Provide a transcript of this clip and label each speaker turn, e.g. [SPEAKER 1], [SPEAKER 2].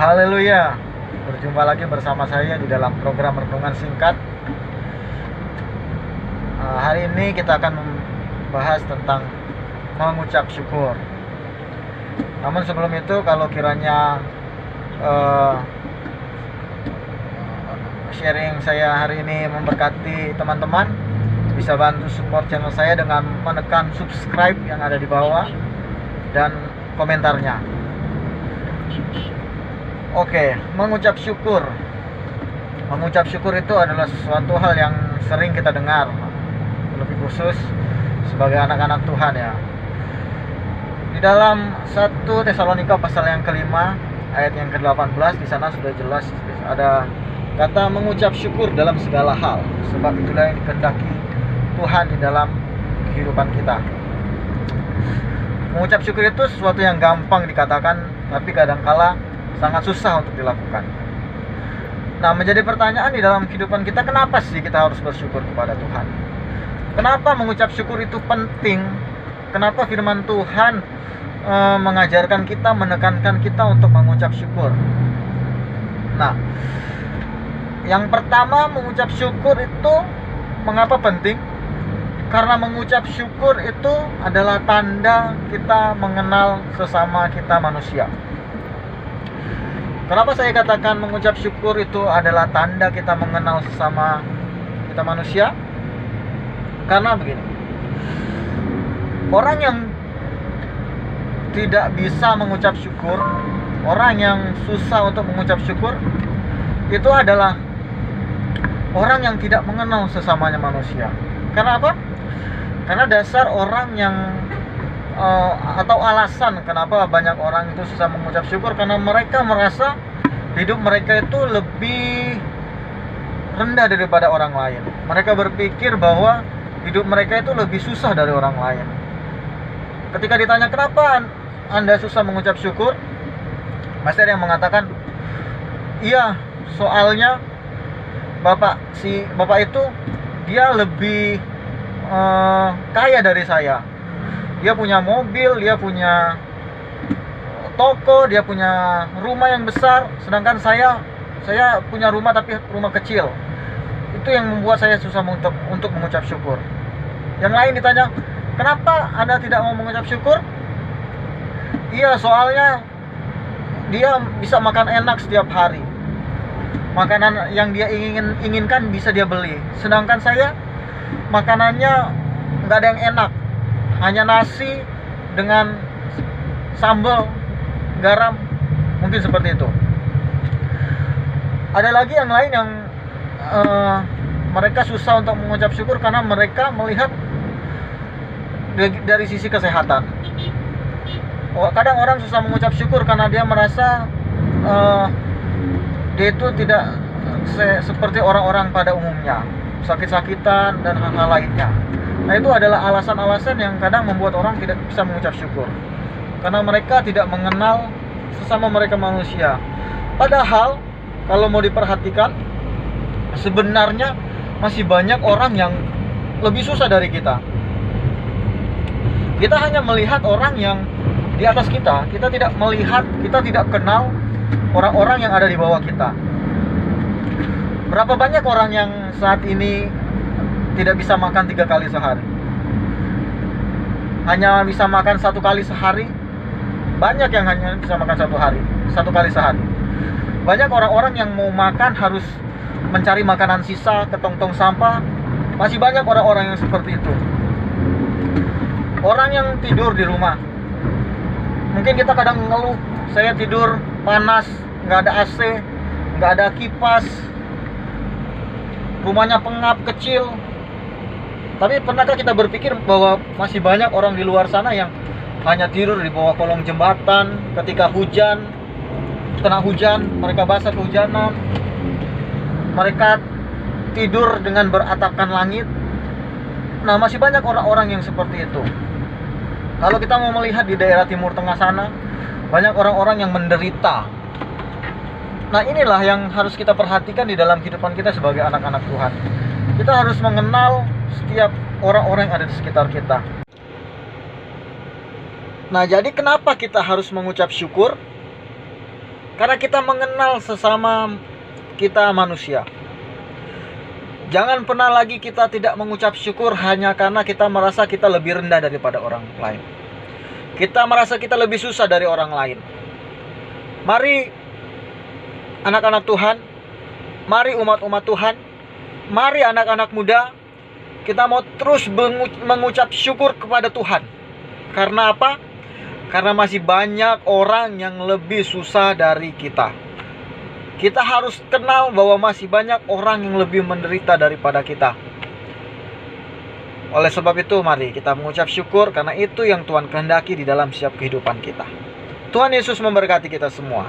[SPEAKER 1] Haleluya. Berjumpa lagi bersama saya di dalam program renungan singkat. Hari ini kita akan membahas tentang mengucap syukur. Namun sebelum itu, kalau kiranya sharing saya hari ini memberkati teman-teman, bisa bantu support channel saya dengan menekan subscribe yang ada di bawah dan komentarnya. Oke, mengucap syukur. Mengucap syukur itu adalah sesuatu hal yang sering kita dengar, lebih khusus sebagai anak-anak Tuhan ya. Di dalam 1 Tesalonika pasal yang kelima ayat yang ke-18, di sana sudah jelas ada kata mengucap syukur dalam segala hal, sebab itulah yang dikehendaki Tuhan di dalam kehidupan kita. Mengucap syukur itu sesuatu yang gampang dikatakan, tapi kadangkala sangat susah untuk dilakukan. Nah, menjadi pertanyaan di dalam kehidupan kita, kenapa sih kita harus bersyukur kepada Tuhan? Kenapa mengucap syukur itu penting? Kenapa firman Tuhan mengajarkan kita, menekankan kita untuk mengucap syukur? Nah, yang pertama, mengucap syukur itu mengapa penting? Karena mengucap syukur itu adalah tanda kita mengenal sesama kita manusia. Kenapa saya katakan mengucap syukur itu adalah tanda kita mengenal sesama kita manusia? Karena begini, orang yang tidak bisa mengucap syukur, orang yang susah untuk mengucap syukur, itu adalah orang yang tidak mengenal sesamanya manusia. Karena apa? Karena dasar orang yang atau alasan kenapa banyak orang itu susah mengucap syukur, karena mereka merasa hidup mereka itu lebih rendah daripada orang lain. Mereka berpikir bahwa hidup mereka itu lebih susah dari orang lain. Ketika ditanya kenapa Anda susah mengucap syukur, pasti ada yang mengatakan, iya, soalnya bapak itu dia lebih kaya dari saya. Dia punya mobil, dia punya toko, dia punya rumah yang besar, sedangkan saya punya rumah tapi rumah kecil. Itu yang membuat saya susah untuk mengucap syukur. Yang lain ditanya, kenapa Anda tidak mau mengucap syukur? Iya, soalnya dia bisa makan enak setiap hari. Makanan yang dia inginkan bisa dia beli. Sedangkan saya, makanannya nggak ada yang enak. Hanya nasi dengan sambal, garam, mungkin seperti itu. Ada lagi yang lain yang mereka susah untuk mengucap syukur karena mereka melihat dari sisi kesehatan. Kadang orang susah mengucap syukur karena dia merasa dia itu tidak seperti orang-orang pada umumnya, sakit-sakitan dan hal-hal lainnya. Nah, itu adalah alasan-alasan yang kadang membuat orang tidak bisa mengucap syukur, karena mereka tidak mengenal sesama mereka manusia. Padahal kalau mau diperhatikan, sebenarnya masih banyak orang yang lebih susah dari kita. Kita hanya melihat orang yang di atas kita. Kita tidak melihat, kita tidak kenal orang-orang yang ada di bawah kita. Berapa banyak orang yang saat ini tidak bisa makan 3 kali sehari, hanya bisa makan 1 kali sehari. Banyak yang hanya bisa makan 1 kali sehari. Banyak orang-orang yang mau makan harus mencari makanan sisa ke tong-tong sampah. Masih banyak orang-orang yang seperti itu. Orang yang tidur di rumah, mungkin kita kadang mengeluh, saya tidur panas, nggak ada AC, nggak ada kipas, rumahnya pengap, kecil. Tapi pernahkah kita berpikir bahwa masih banyak orang di luar sana yang hanya tidur di bawah kolong jembatan ketika hujan, kena hujan, mereka basah kehujanan, mereka tidur dengan beratapkan langit. Nah, masih banyak orang-orang yang seperti itu. Kalau kita mau melihat di daerah Timur Tengah sana, banyak orang-orang yang menderita. Nah, inilah yang harus kita perhatikan di dalam kehidupan kita sebagai anak-anak Tuhan. Kita harus mengenal setiap orang-orang yang ada di sekitar kita. Nah, jadi kenapa kita harus mengucap syukur? Karena kita mengenal sesama kita manusia. Jangan pernah lagi kita tidak mengucap syukur hanya karena kita merasa kita lebih rendah daripada orang lain. Kita merasa kita lebih susah dari orang lain. Mari anak-anak Tuhan, mari umat-umat Tuhan, mari anak-anak muda, kita mau terus mengucap syukur kepada Tuhan. Karena apa? Karena masih banyak orang yang lebih susah dari kita. Kita harus kenal bahwa masih banyak orang yang lebih menderita daripada kita. Oleh sebab itu, mari kita mengucap syukur karena itu yang Tuhan kehendaki di dalam setiap kehidupan kita. Tuhan Yesus memberkati kita semua.